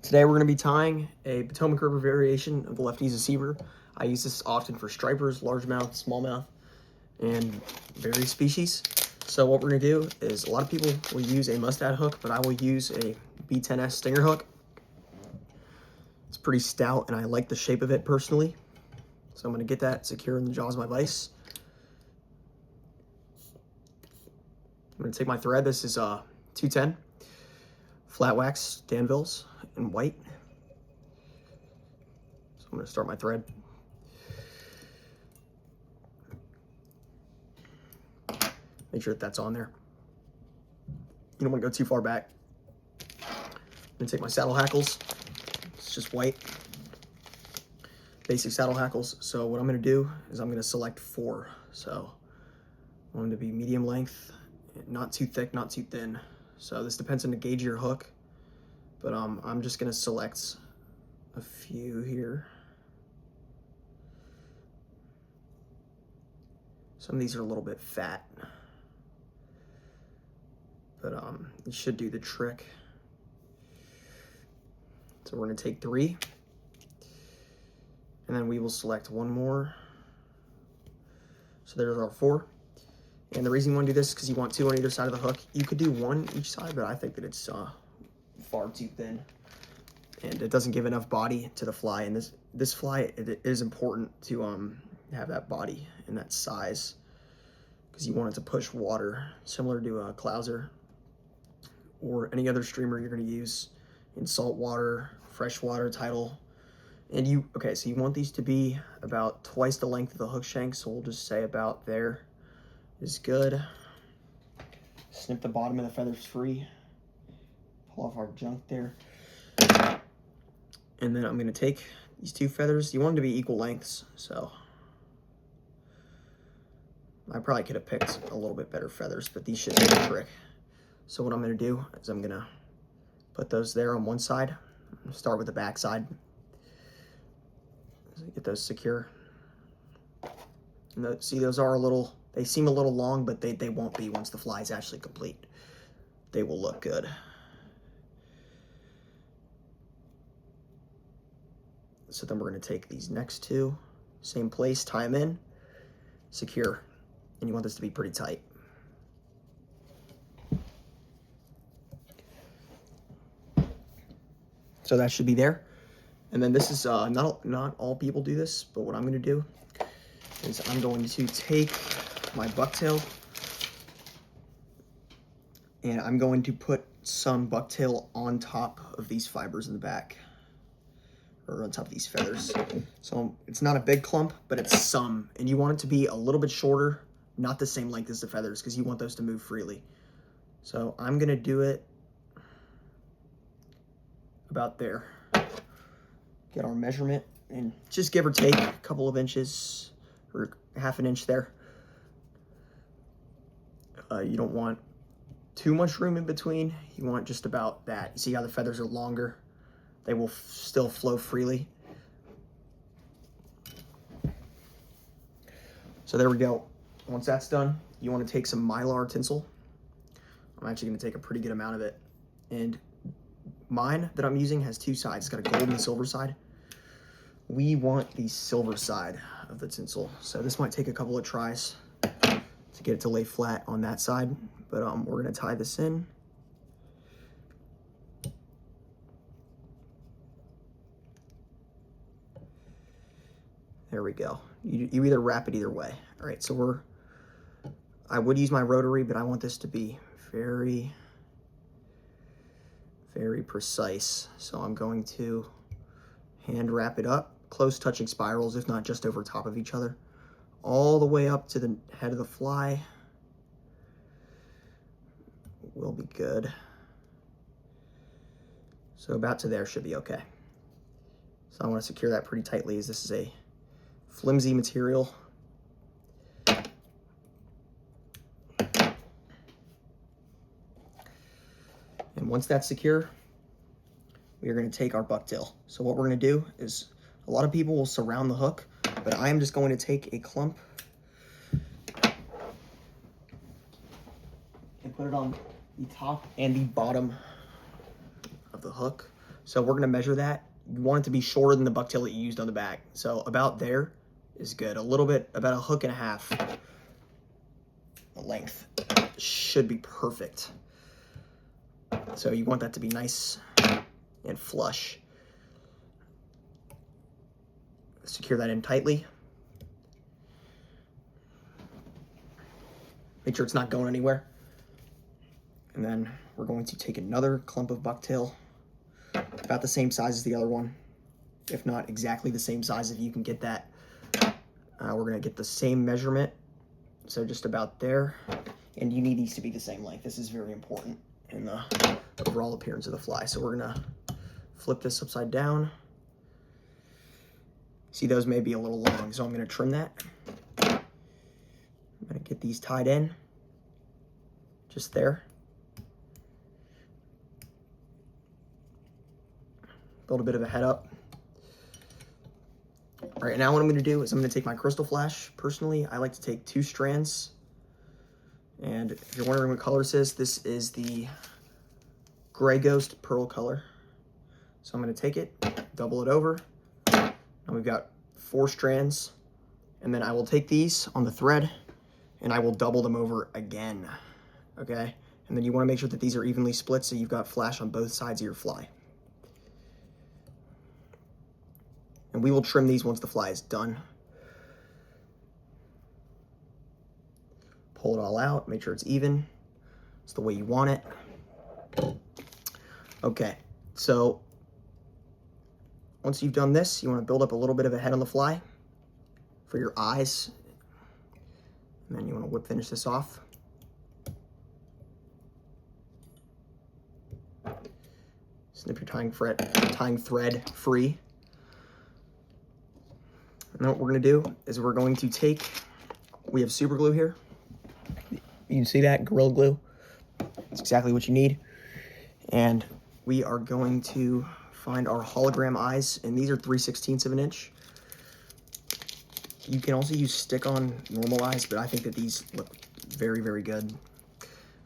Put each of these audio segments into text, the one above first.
Today we're going to be tying a Potomac River variation of the Lefty Deceiver. I use this often for stripers, largemouth, smallmouth, and various species. So what we're going to do is, a lot of people will use a mustad hook, but I will use a B10S stinger hook. It's pretty stout and I like the shape of it personally. So I'm going to get that secure in the jaws of my vise. I'm going to take my thread. This is 210 flat wax Danville's in white. So I'm going to start my thread. Make sure that that's on there. You don't want to go too far back. I'm going to take my saddle hackles. It's just white. Basic saddle hackles. So what I'm going to do is I'm going to select 4. So I want them to be medium length, not too thick, not too thin. So this depends on the gauge of your hook, but I'm just going to select a few here. Some of these are a little bit fat, but it should do the trick. So we're going to take 3, and then we will select 1 more. So there's our 4. And the reason you want to do this is because you want 2 on either side of the hook. You could do 1 each side, but I think that it's far too thin, and it doesn't give enough body to the fly. And this fly, it is important to have that body and that size, because you want it to push water, similar to a clouser or any other streamer you're going to use in saltwater, freshwater, tidal. And you want these to be about twice the length of the hook shank. So we'll just say about there is good. Snip the bottom of the feathers free. Pull off our junk there. And then I'm going to take these 2 feathers. You want them to be equal lengths, so I probably could have picked a little bit better feathers, but these should do the trick. So what I'm going to do is I'm going to put those there on one side. I'm going to start with the back side. Get those secure. And see, those are they seem a little long, but they won't be once the fly is actually complete. They will look good. So then we're going to take these next 2, same place, tie them in, secure. And you want this to be pretty tight. So that should be there. And then this is, not all people do this, but what I'm going to do is I'm going to take my bucktail and I'm going to put some bucktail on top of these fibers in the back, or on top of these feathers. So it's not a big clump, but it's some, and you want it to be a little bit shorter, not the same length as the feathers, because you want those to move freely. So I'm gonna do it about there. Get our measurement, and just give or take a couple of inches, or half an inch there. You don't want too much room in between. You want just about that. You see how the feathers are longer? They will still flow freely. So there we go. Once that's done, you want to take some Mylar tinsel. I'm actually going to take a pretty good amount of it. And mine that I'm using has 2 sides. It's got a gold and a silver side. We want the silver side of the tinsel. So this might take a couple of tries to get it to lay flat on that side. But we're going to tie this in. There we go. You either wrap it either way. All right, so I would use my rotary, but I want this to be very, very precise. So I'm going to hand wrap it up, close touching spirals, if not just over top of each other, all the way up to the head of the fly. Will be good. So about to there should be okay. So I want to secure that pretty tightly, as this is a flimsy material. And once that's secure, we are going to take our bucktail. So what we're going to do is, a lot of people will surround the hook, but I am just going to take a clump and put it on the top and the bottom of the hook. So we're gonna measure that. You want it to be shorter than the bucktail that you used on the back. So about there is good. A little bit, about 1.5 hooks length should be perfect. So you want that to be nice and flush. Secure that in tightly. Make sure it's not going anywhere. And then we're going to take another clump of bucktail, about the same size as the other one, if not exactly the same size if you can get that. We're gonna get the same measurement, so just about there. And you need these to be the same length. This is very important in the overall appearance of the fly. So we're gonna flip this upside down. See, those may be a little long, so I'm gonna trim that. I'm gonna get these tied in, just there. Build a bit of a head up. All right, now what I'm gonna do is I'm gonna take my Krystal flash. Personally, I like to take 2 strands. And if you're wondering what color this is the Gray Ghost Pearl color. So I'm gonna take it, double it over. Now we've got 4 strands. And then I will take these on the thread and I will double them over again, okay? And then you wanna make sure that these are evenly split so you've got flash on both sides of your fly. And we will trim these once the fly is done. Pull it all out, make sure it's even. It's the way you want it. Okay, so once you've done this, you want to build up a little bit of a head on the fly for your eyes. And then you want to whip finish this off. Snip your tying thread free. And then what we're gonna do is we're going to take, we have super glue here. You can see that, Gorilla Glue. It's exactly what you need. And we are going to find our hologram eyes, and these are 3/16 of an inch. You can also use stick-on normal eyes, but I think that these look very, very good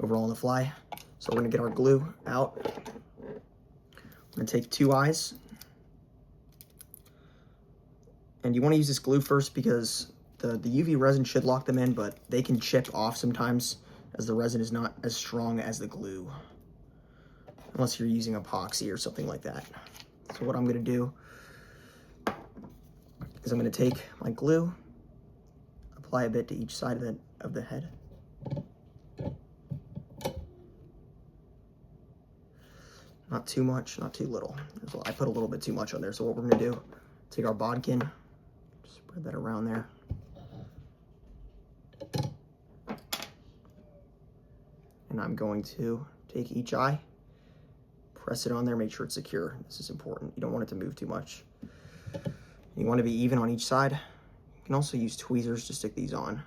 overall on the fly. So we're gonna get our glue out. I'm gonna take 2 eyes. And you want to use this glue first because the UV resin should lock them in, but they can chip off sometimes as the resin is not as strong as the glue. Unless you're using epoxy or something like that. So what I'm going to do is I'm going to take my glue, apply a bit to each side of the head. Not too much, not too little. I put a little bit too much on there. So what we're going to do, take our bodkin, spread that around there. And I'm going to take each eye, press it on there, make sure it's secure. This is important. You don't want it to move too much. You want to be even on each side. You can also use tweezers to stick these on,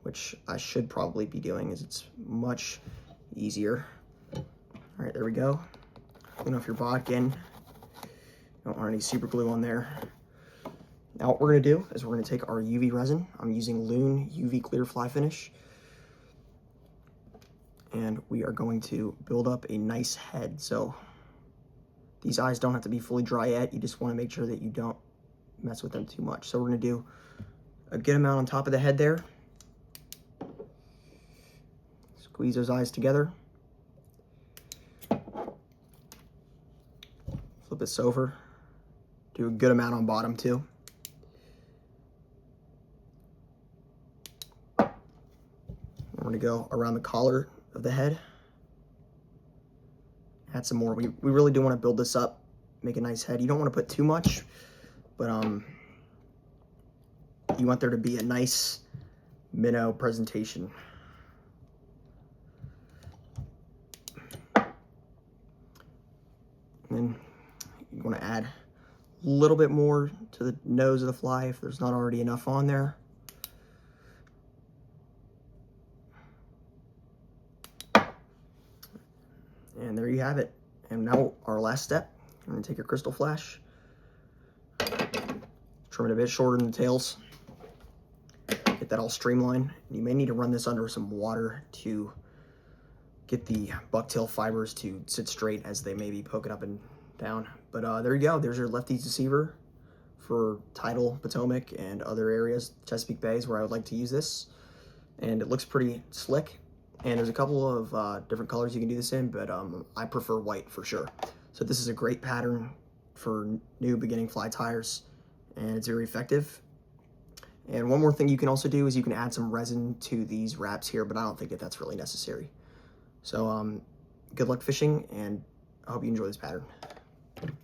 which I should probably be doing as it's much easier. All right, there we go. Clean off your bodkin. Don't want any super glue on there. Now what we're gonna do is we're gonna take our UV resin. I'm using Loon UV Clear Fly Finish. And we are going to build up a nice head. So these eyes don't have to be fully dry yet. You just wanna make sure that you don't mess with them too much. So we're gonna do a good amount on top of the head there. Squeeze those eyes together. Flip this over. Do a good amount on bottom too. We're gonna go around the collar of the head. Add some more. We really do want to build this up, make a nice head. You don't want to put too much, but you want there to be a nice minnow presentation. And then you want to add a little bit more to the nose of the fly if there's not already enough on there. And there you have it. And now our last step, I'm gonna take your Krystal flash, trim it a bit shorter than the tails, get that all streamlined. You may need to run this under some water to get the bucktail fibers to sit straight as they may be poking up and down. But there you go. There's your Lefty Deceiver for Tidal, Potomac, and other areas, Chesapeake Bay is where I would like to use this. And it looks pretty slick. And there's a couple of different colors you can do this in, but I prefer white for sure. So this is a great pattern for new beginning fly tyers, and it's very effective. And one more thing you can also do is you can add some resin to these wraps here, but I don't think that that's really necessary. So good luck fishing, and I hope you enjoy this pattern.